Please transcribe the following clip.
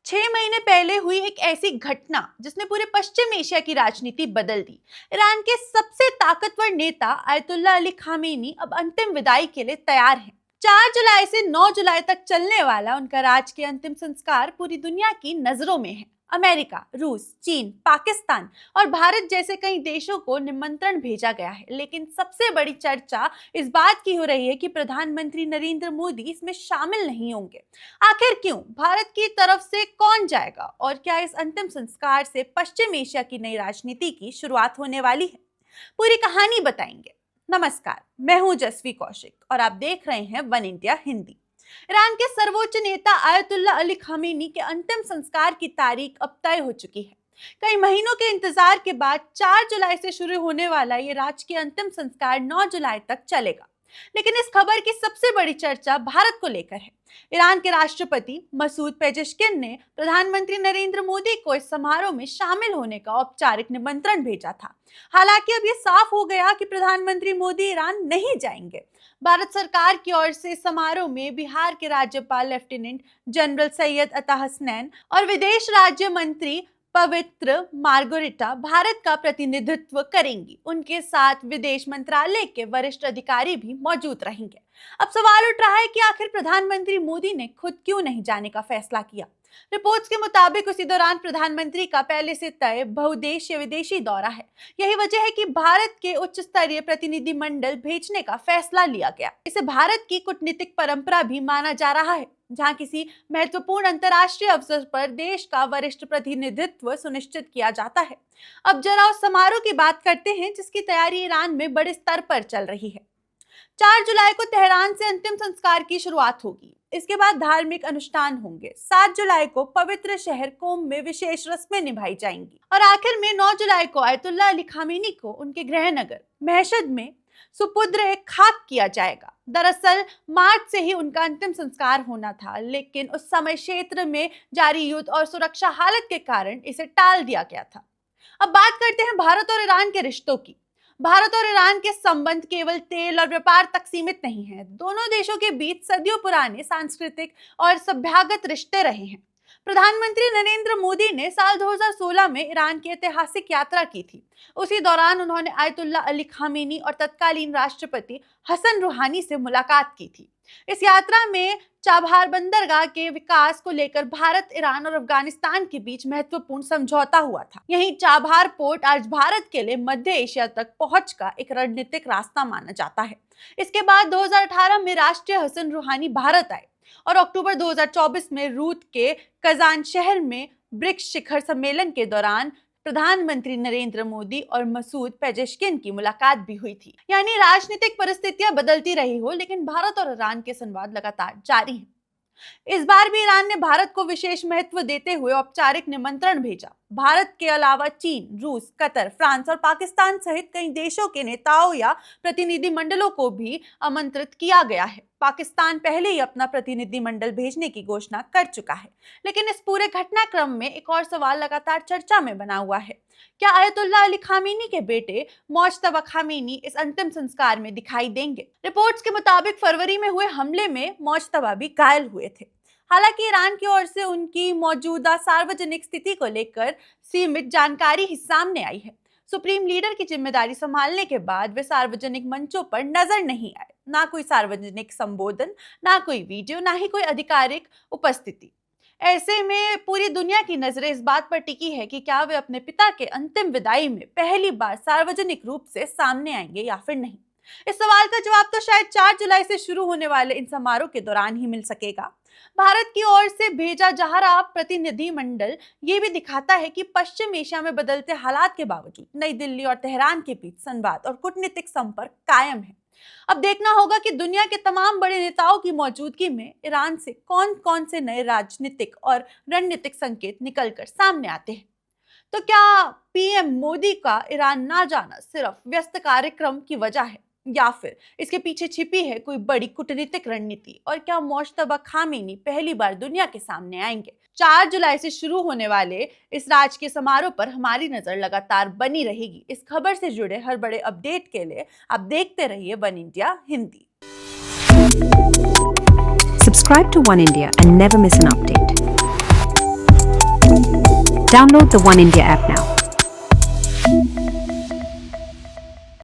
6 महीने पहले हुई एक ऐसी घटना जिसने पूरे पश्चिम एशिया की राजनीति बदल दी। ईरान के सबसे ताकतवर नेता आयतुल्ला अली खामेनी अब अंतिम विदाई के लिए तैयार हैं। 4 जुलाई से 9 जुलाई तक चलने वाला उनका राज के अंतिम संस्कार पूरी दुनिया की नजरों में है। अमेरिका, रूस, चीन, पाकिस्तान और भारत जैसे कई देशों को निमंत्रण भेजा गया है, लेकिन सबसे बड़ी चर्चा इस बात की हो रही है कि प्रधानमंत्री नरेंद्र मोदी इसमें शामिल नहीं होंगे। आखिर क्यों? भारत की तरफ से कौन जाएगा और क्या इस अंतिम संस्कार से पश्चिम एशिया की नई राजनीति की शुरुआत होने वाली है? पूरी कहानी बताएंगे। नमस्कार, मैं हूं जसवी कौशिक और आप देख रहे हैं वन इंडिया हिंदी। ईरान के सर्वोच्च नेता आयतुल्ला अली खामेनी के अंतिम संस्कार की तारीख अब तय हो चुकी है। कई महीनों के इंतजार के बाद 4 जुलाई से शुरू होने वाला ये राजकीय अंतिम संस्कार 9 जुलाई तक चलेगा। लेकिन इस खबर की सबसे बड़ी चर्चा भारत को लेकर है। ईरान के राष्ट्रपति मसूद पेजेश्किन ने प्रधानमंत्री नरेंद्र मोदी को इस समारोह में शामिल होने का औपचारिक निमंत्रण भेजा था। हालांकि अब यह साफ हो गया कि प्रधानमंत्री मोदी ईरान नहीं जाएंगे। भारत सरकार की ओर से समारोह में बिहार के राज्यपाल लेफ्टिनेंट जनरल सैयद अता हसनैन और विदेश राज्य मंत्री पवित्र मार्गोरिटा भारत का प्रतिनिधित्व करेंगी। उनके साथ विदेश मंत्रालय के वरिष्ठ अधिकारी भी मौजूद रहेंगे। अब सवाल उठ रहा है कि आखिर प्रधानमंत्री मोदी ने खुद क्यों नहीं जाने का फैसला किया। रिपोर्ट्स के मुताबिक उसी दौरान प्रधानमंत्री का पहले से तय बहुउद्देशीय विदेशी दौरा है। यही वजह है कि भारत के उच्च स्तरीय प्रतिनिधि मंडल भेजने का फैसला लिया गया। इसे भारत की कूटनीतिक परंपरा भी माना जा रहा है, जहां किसी महत्वपूर्ण अंतर्राष्ट्रीय अवसर पर देश का वरिष्ठ प्रतिनिधित्व सुनिश्चित किया जाता है। अब जरा उस समारोह की बात करते हैं जिसकी तैयारी ईरान में बड़े स्तर पर चल रही है। 4 जुलाई को तेहरान से अंतिम संस्कार की शुरुआत होगी। इसके बाद धार्मिक अनुष्ठान होंगे। 7 जुलाई को पवित्र शहर कोम में विशेष रस्में निभाई जाएंगी और आखिर में 9 जुलाई को आयतुल्ला अली खामेनी को उनके गृह नगर मशहद में सुपुर्द खाक किया जाएगा। दरअसल मार्च से ही उनका अंतिम संस्कार होना था, लेकिन उस समय क्षेत्र में जारी युद्ध और सुरक्षा हालत के कारण इसे टाल दिया गया था। अब बात करते हैं भारत और ईरान के रिश्तों की। भारत और ईरान के संबंध केवल तेल और व्यापार तक सीमित नहीं है। दोनों देशों के बीच सदियों पुराने सांस्कृतिक और सभ्यगत रिश्ते रहे हैं। प्रधानमंत्री नरेंद्र मोदी ने साल 2016 में ईरान की ऐतिहासिक यात्रा की थी। उसी दौरान उन्होंने आयतुल्ला अली खामेनी और तत्कालीन राष्ट्रपति हसन रूहानी से मुलाकात की थी। इस यात्रा में चाबहार बंदरगाह के विकास को लेकर भारत, ईरान और अफगानिस्तान के बीच महत्वपूर्ण समझौता हुआ था। यहीं चाबहार पोर्ट आज भारत के लिए मध्य एशिया तक पहुंच का एक रणनीतिक रास्ता माना जाता है। इसके बाद 2018 में राष्ट्रीय हसन रूहानी भारत आए और अक्टूबर 2024 में रूस के कजान शहर में ब्रिक्स शिखर सम्मेलन के दौरान प्रधानमंत्री नरेंद्र मोदी और मसूद पेजेश्किन की मुलाकात भी हुई थी। यानी राजनीतिक परिस्थितियां बदलती रही हो, लेकिन भारत और ईरान के संवाद लगातार जारी हैं। इस बार भी ईरान ने भारत को विशेष महत्व देते हुए औपचारिक निमंत्रण भेजा। भारत के अलावा चीन, रूस, कतर, फ्रांस और पाकिस्तान सहित कई देशों के नेताओं या प्रतिनिधि मंडलों को भी आमंत्रित किया गया है। पाकिस्तान पहले ही अपना प्रतिनिधि मंडल भेजने की घोषणा कर चुका है। लेकिन इस पूरे घटनाक्रम में एक और सवाल लगातार चर्चा में बना हुआ है। क्या आयतुल्ला अली खामेनी के बेटे मोज्तबा खामेनी इस अंतिम संस्कार में दिखाई देंगे? रिपोर्ट्स के मुताबिक फरवरी में हुए हमले में मोज्तबा भी घायल हुए थे। हालांकि ईरान की ओर से उनकी मौजूदा सार्वजनिक स्थिति को लेकर सीमित जानकारी ही सामने आई है। सुप्रीम लीडर की जिम्मेदारी संभालने के बाद वे सार्वजनिक मंचों पर नजर नहीं आए। ना कोई सार्वजनिक संबोधन, ना कोई वीडियो, ना ही कोई आधिकारिक उपस्थिति। ऐसे में पूरी दुनिया की नजरें इस बात पर टिकी है कि क्या वे अपने पिता के अंतिम विदाई में पहली बार सार्वजनिक रूप से सामने आएंगे या फिर नहीं। इस सवाल का जवाब तो शायद 4 जुलाई से शुरू होने वाले इन समारोह के दौरान ही मिल सकेगा। भारत की ओर से भेजा जा रहा प्रतिनिधि मंडल ये भी दिखाता है कि पश्चिम एशिया में बदलते हालात के बावजूद नई दिल्ली और तेहरान के बीच संवाद और कूटनीतिक संपर्क कायम है। अब देखना होगा कि दुनिया के तमाम बड़े नेताओं की मौजूदगी में ईरान से कौन कौन से नए राजनीतिक और रणनीतिक संकेत निकलकर सामने आते हैं। तो क्या पीएम मोदी का ईरान ना जाना सिर्फ व्यस्त कार्यक्रम की वजह है या फिर इसके पीछे छिपी है कोई बड़ी कूटनीतिक रणनीति? और क्या मोज्तबा खामेनी पहली बार दुनिया के सामने आएंगे? 4 जुलाई से शुरू होने वाले इस राजकीय समारोह पर हमारी नजर लगातार बनी रहेगी। इस खबर से जुड़े हर बड़े अपडेट के लिए आप देखते रहिए one India Hindi. Subscribe to One India and never miss an update. Download the One India app now.